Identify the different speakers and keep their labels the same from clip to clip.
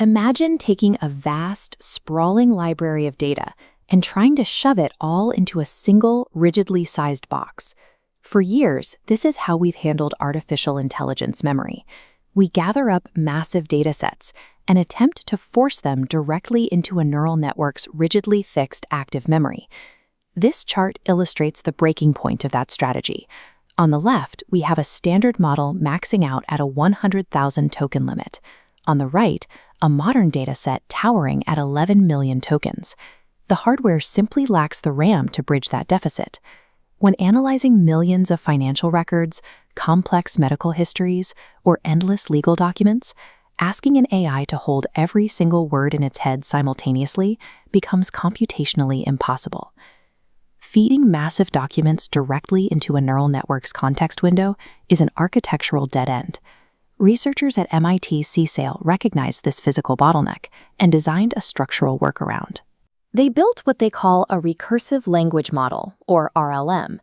Speaker 1: Imagine taking a vast, sprawling library of data and trying to shove it all into a single, rigidly sized box. For years, this is how we've handled artificial intelligence memory. We gather up massive data sets and attempt to force them directly into a neural network's rigidly fixed active memory. This chart illustrates the breaking point of that strategy. On the left, we have a standard model maxing out at a 100,000 token limit. On the right, a modern dataset towering at 11 million tokens. The hardware simply lacks the RAM to bridge that deficit. When analyzing millions of financial records, complex medical histories, or endless legal documents, asking an AI to hold every single word in its head simultaneously becomes computationally impossible. Feeding massive documents directly into a neural network's context window is an architectural dead end. Researchers at MIT CSAIL recognized this physical bottleneck and designed a structural workaround. They built what they call a recursive language model, or RLM.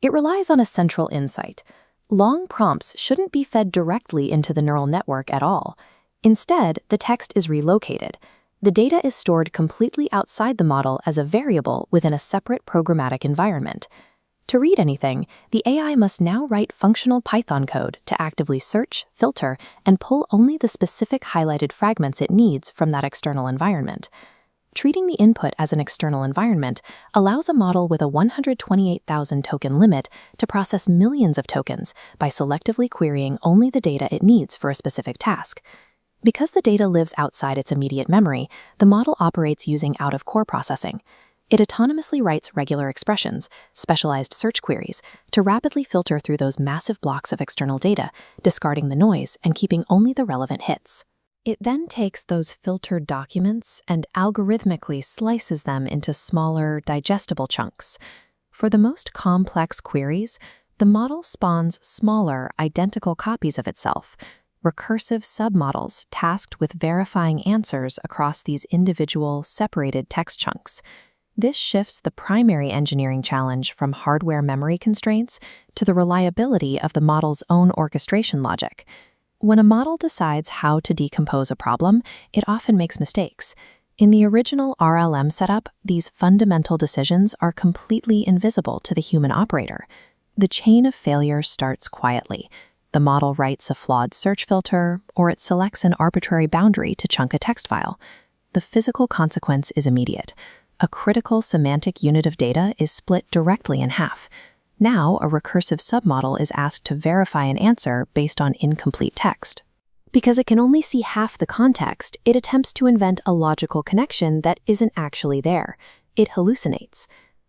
Speaker 1: It relies on a central insight. Long prompts shouldn't be fed directly into the neural network at all. Instead, the text is relocated. The data is stored completely outside the model as a variable within a separate programmatic environment. To read anything, the AI must now write functional Python code to actively search, filter, and pull only the specific highlighted fragments it needs from that external environment. Treating the input as an external environment allows a model with a 128,000 token limit to process millions of tokens by selectively querying only the data it needs for a specific task. Because the data lives outside its immediate memory, the model operates using out-of-core processing. It autonomously writes regular expressions, specialized search queries, to rapidly filter through those massive blocks of external data, discarding the noise and keeping only the relevant hits. It then takes those filtered documents and algorithmically slices them into smaller, digestible chunks. For the most complex queries, the model spawns smaller, identical copies of itself, recursive submodels tasked with verifying answers across these individual, separated text chunks. This shifts the primary engineering challenge from hardware memory constraints to the reliability of the model's own orchestration logic. When a model decides how to decompose a problem, it often makes mistakes. In the original RLM setup, these fundamental decisions are completely invisible to the human operator. The chain of failure starts quietly. The model writes a flawed search filter, or it selects an arbitrary boundary to chunk a text file. The physical consequence is immediate. A critical semantic unit of data is split directly in half. Now, a recursive submodel is asked to verify an answer based on incomplete text. Because it can only see half the context, it attempts to invent a logical connection that isn't actually there. It hallucinates.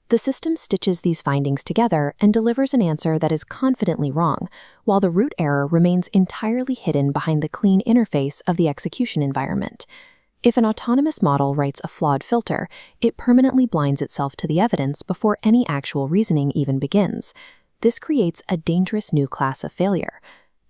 Speaker 1: The system stitches these findings together and delivers an answer that is confidently wrong, while the root error remains entirely hidden behind the clean interface of the execution environment. If an autonomous model writes a flawed filter, it permanently blinds itself to the evidence before any actual reasoning even begins. This creates a dangerous new class of failure.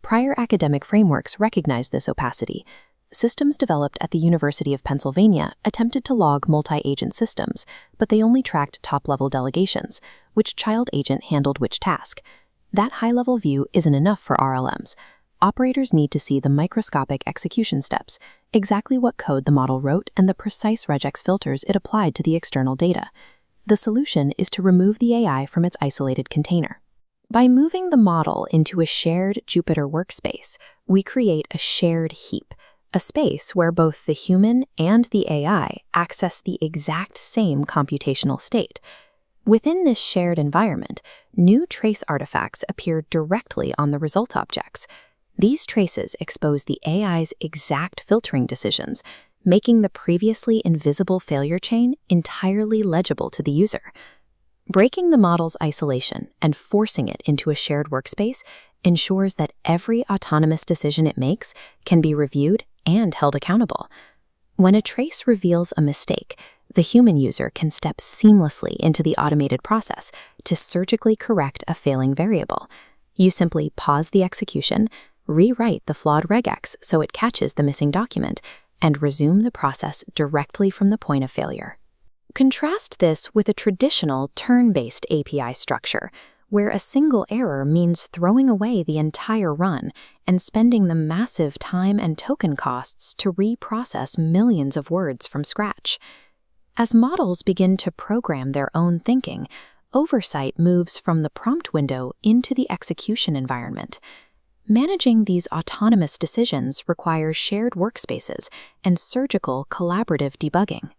Speaker 1: Prior academic frameworks recognize this opacity. Systems developed at the University of Pennsylvania attempted to log multi-agent systems, but they only tracked top-level delegations, which child agent handled which task. That high-level view isn't enough for RLMs. Operators need to see the microscopic execution steps, exactly what code the model wrote and the precise regex filters it applied to the external data. The solution is to remove the AI from its isolated container. By moving the model into a shared Jupyter workspace, we create a shared heap, a space where both the human and the AI access the exact same computational state. Within this shared environment, new trace artifacts appear directly on the result objects. These traces expose the AI's exact filtering decisions, making the previously invisible failure chain entirely legible to the user. Breaking the model's isolation and forcing it into a shared workspace ensures that every autonomous decision it makes can be reviewed and held accountable. When a trace reveals a mistake, the human user can step seamlessly into the automated process to surgically correct a failing variable. You simply pause the execution, rewrite the flawed regex so it catches the missing document, and resume the process directly from the point of failure. Contrast this with a traditional turn-based API structure, where a single error means throwing away the entire run and spending the massive time and token costs to reprocess millions of words from scratch. As models begin to program their own thinking, oversight moves from the prompt window into the execution environment. Managing these autonomous decisions requires shared workspaces and surgical collaborative debugging.